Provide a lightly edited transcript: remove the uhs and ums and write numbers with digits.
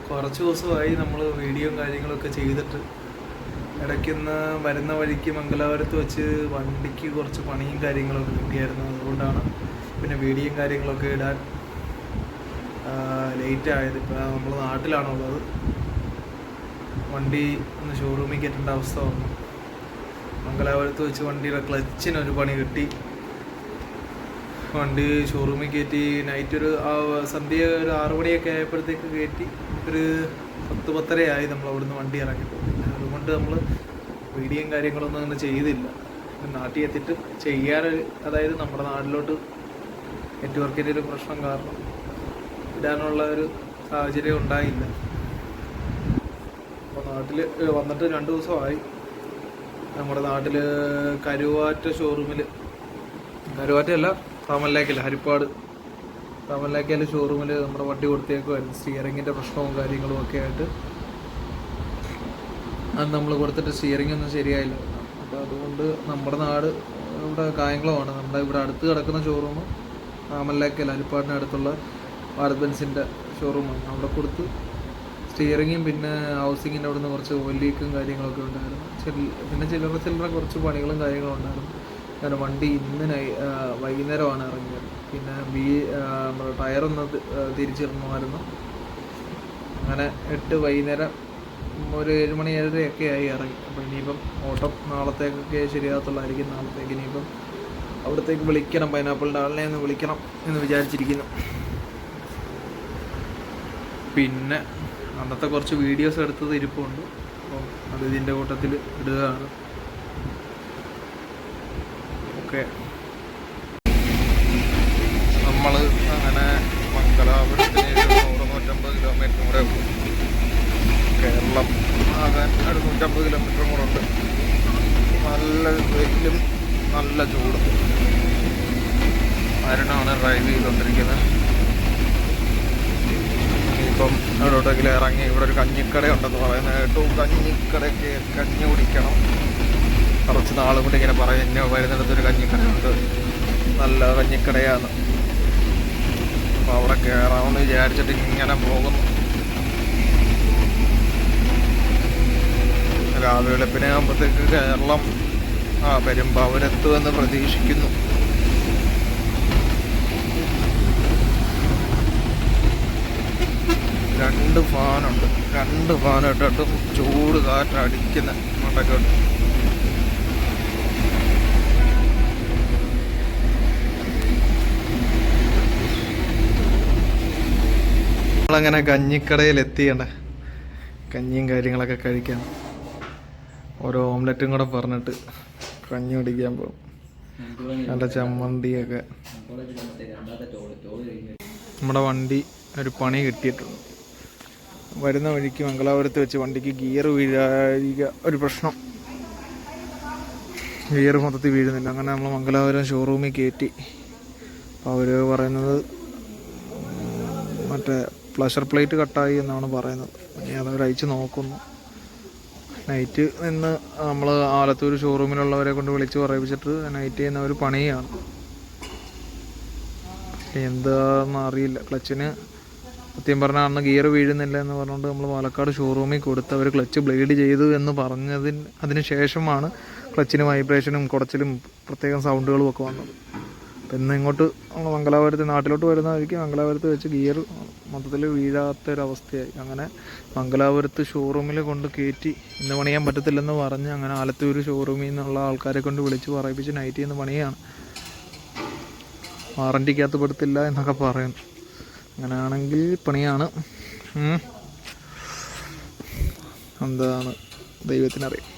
കുറച്ച് ദിവസമായി നമ്മൾ വീഡിയോയും കാര്യങ്ങളൊക്കെ ചെയ്തിട്ട്. ഇടയ്ക്കുന്ന് വരുന്ന വഴിക്ക് മംഗലാപുരത്ത് വെച്ച് വണ്ടിക്ക് കുറച്ച് പണിയും കാര്യങ്ങളൊക്കെ കിട്ടിയായിരുന്നു. അതുകൊണ്ടാണ് പിന്നെ വീഡിയോയും കാര്യങ്ങളൊക്കെ ഇടാൻ ലേറ്റ് ആയത്. ഇപ്പോൾ നമ്മൾ നാട്ടിലാണുള്ളത്. വണ്ടി ഒന്ന് ഷോറൂമിൽ കയറ്റേണ്ട അവസ്ഥ വന്നു. മംഗലാപുരത്ത് വെച്ച് വണ്ടിയുടെ ക്ലച്ചിനൊരു പണി കിട്ടി. വണ്ടി ഷോറൂമിൽ കയറ്റി നൈറ്റ് ഒരു സന്ധ്യ ഒരു 6 മണിയൊക്കെ ആയപ്പോഴത്തേക്ക് കയറ്റി ഒരു 10-10:30 ആയി നമ്മൾ അവിടുന്ന് വണ്ടി ഇറങ്ങിപ്പോൾ. അതുകൊണ്ട് നമ്മൾ വീഡിയോയും കാര്യങ്ങളൊന്നും അങ്ങനെ ചെയ്തില്ല. നാട്ടിൽ എത്തിയിട്ട് ചെയ്യാനൊരു, അതായത് നമ്മുടെ നാട്ടിലോട്ട് നെറ്റ്വർക്കിൻ്റെ ഒരു പ്രശ്നം കാരണം ഇടാനുള്ള ഒരു സാഹചര്യം ഉണ്ടായില്ല. അപ്പോൾ നാട്ടിൽ വന്നിട്ട് 2 ദിവസമായി. നമ്മുടെ നാട്ടിൽ കരുവാറ്റ ഷോറൂമിൽ, കരുവാറ്റയല്ല താമരലേക്കല്ല, ഹരിപ്പാട് താമരലേക്കൽ ഷോറൂമിൽ നമ്മുടെ വണ്ടി കൊടുത്തേക്കുമായിരുന്നു. സ്റ്റിയറിങ്ങിൻ്റെ പ്രശ്നവും കാര്യങ്ങളും ഒക്കെ ആയിട്ട് അത് നമ്മൾ കൊടുത്തിട്ട് സ്റ്റിയറിംഗ് ഒന്നും ശരിയായില്ല. അപ്പോൾ അതുകൊണ്ട് നമ്മുടെ നാട് ഇവിടെ കായംകുളമാണ്. നമ്മുടെ ഇവിടെ അടുത്ത് കിടക്കുന്ന ഷോറൂം താമരലേക്കൽ ഹരിപ്പാടിന് അടുത്തുള്ള ഭാരത് ബെൻസിൻ്റെ ഷോറൂമാണ്. അവിടെ കൊടുത്ത് സ്റ്റിയറിങ്ങും പിന്നെ ഹൗസിങ്ങിൻ്റെ അവിടെ നിന്ന് കുറച്ച് ഓയിൽ ലീക്കും കാര്യങ്ങളൊക്കെ ഉണ്ടായിരുന്നു. പിന്നെ ചില്ലറ കുറച്ച് പണികളും കാര്യങ്ങളും ഉണ്ടായിരുന്നു. അങ്ങനെ വണ്ടി ഇന്ന് വൈകുന്നേരമാണ് ഇറങ്ങിയത്. പിന്നെ ടയറൊന്ന് തിരിച്ചിടണമായിരുന്നു. അങ്ങനെ 8 വൈകുന്നേരം ഒരു 7 മണി 7:30 ആയി ഇറങ്ങി. അപ്പോൾ ഇനിയിപ്പം ഓട്ടം നാളത്തേക്കൊക്കെ ശരിയാകത്തുള്ളായിരിക്കും. നാളത്തേക്ക് ഇനിയിപ്പം അവിടത്തേക്ക് വിളിക്കണം, പൈനാപ്പിളിൻ്റെ ആളിനെ ഒന്ന് വിളിക്കണം എന്ന് വിചാരിച്ചിരിക്കുന്നു. പിന്നെ അന്നത്തെ കുറച്ച് വീഡിയോസ് എടുത്തത് ഇരിപ്പുണ്ട്. അപ്പം അത് ഇതിൻ്റെ കൂട്ടത്തിൽ ഇടുകയാണ്. ഓക്കെ, നമ്മൾ അങ്ങനെ മംഗലാപുരത്തിന് 100-150 കിലോമീറ്റർ കൂടെ ഉള്ളു. കേരളം ആകാൻ ഒരു 150 കിലോമീറ്ററും കൂടെ ഉണ്ട്. നല്ല വെയിലും നല്ല ചൂടും. അരുണാണ് ഡ്രൈവ് ചെയ്തുകൊണ്ടിരിക്കുന്നത്. ഇപ്പം അവിടോട്ടെങ്കിലും ഇറങ്ങി ഇവിടെ ഒരു കഞ്ഞിക്കട ഉണ്ടെന്ന് പറയുന്നത് കേട്ടു. കഞ്ഞിക്കടയ്ക്ക് കഞ്ഞി കുടിക്കണം. കുറച്ച് നാളും കൂടി ഇങ്ങനെ പറയും, എന്നെ വരുന്നിടത്തൊരു കഞ്ഞിക്കടയുണ്ട്, നല്ല കഞ്ഞിക്കടയാണ്. അപ്പോൾ അവിടെ കയറാമെന്ന് വിചാരിച്ചിട്ട് ഇങ്ങനെ പോകുന്നു. രാവിലെ വെളുപ്പിനെ ആകുമ്പോഴത്തേക്ക് കേരളം പെരുമ്പാവൂരെത്തുമെന്ന് പ്രതീക്ഷിക്കുന്നു. രണ്ട് ഫാനുണ്ട്. 2 ഫാൻ ഇട്ടിട്ടും ചൂട് കാറ്റടിക്കുന്ന മണ്ടക്കോട്ട്. നമ്മളങ്ങനെ കഞ്ഞിക്കടയിൽ എത്തിയണ്ട കഞ്ഞിയും കാര്യങ്ങളൊക്കെ കഴിക്കാം. ഓരോ ഓംലെറ്റും കൂടെ പറഞ്ഞിട്ട് കഞ്ഞി കുടിക്കാൻ പോകും. നല്ല ചമ്മന്തിയൊക്കെ. നമ്മുടെ വണ്ടി ഒരു പണി കിട്ടിയിട്ടുണ്ട്. വരുന്ന വഴിക്ക് മംഗലാപുരത്ത് വെച്ച് വണ്ടിക്ക് ഗിയർ വീഴുക ഒരു പ്രശ്നം. ഗിയർ മൊത്തത്തിൽ വീഴുന്നില്ല. അങ്ങനെ നമ്മൾ മംഗലാപുരം ഷോറൂമിൽ കയറ്റി. അപ്പോൾ അവർ പറയുന്നത് മറ്റേ പ്ലഷർ പ്ലേറ്റ് കട്ടായി എന്നാണ് പറയുന്നത്. ഇനി അതവർ അയച്ച് നോക്കുന്നു. നൈറ്റ് നിന്ന് നമ്മൾ ആലത്തൂർ ഷോറൂമിലുള്ളവരെ കൊണ്ട് വിളിച്ച് പറയിപ്പിച്ചിട്ട് നൈറ്റ് ചെയ്യുന്ന ഒരു പണിയാണ്. എന്താണെന്ന് അറിയില്ല. ക്ലച്ചിന് സത്യം പറഞ്ഞാൽ അന്ന് ഗിയർ വീഴുന്നില്ല എന്ന് പറഞ്ഞുകൊണ്ട് നമ്മൾ പാലക്കാട് ഷോറൂമിൽ കൊടുത്ത് അവർ ക്ലച്ച് ബ്ലേഡ് ചെയ്തു എന്ന് അതിന് ശേഷമാണ് ക്ലച്ചിന് വൈബ്രേഷനും കുടച്ചിലും പ്രത്യേകം സൗണ്ടുകളും ഒക്കെ വന്നത്. അപ്പം ഇന്ന് ഇങ്ങോട്ട് നമ്മൾ മംഗലാപുരത്ത് നാട്ടിലോട്ട് വരുന്ന വഴിക്ക് മംഗലാപുരത്ത് വെച്ച് ഗിയർ മൊത്തത്തിൽ വീഴാത്തൊരവസ്ഥയായി. അങ്ങനെ മംഗലാപുരത്ത് ഷോറൂമിൽ കൊണ്ട് കയറ്റി ഇന്ന് പണിയാൻ പറ്റത്തില്ലെന്ന് പറഞ്ഞ് അങ്ങനെ ആലത്തൂർ ഷോറൂമിൽ നിന്നുള്ള ആൾക്കാരെ കൊണ്ട് വിളിച്ച് പറയിപ്പിച്ച് നൈറ്റ് ചെയ്യുന്ന പണിയാണ്. വാറൻറ്റിക്കകത്ത് പെടുത്തില്ല എന്നൊക്കെ പറയുന്നു. അങ്ങനെയാണെങ്കിൽ പണിയാണ്. എന്താണ് ദൈവത്തിനറിയാം.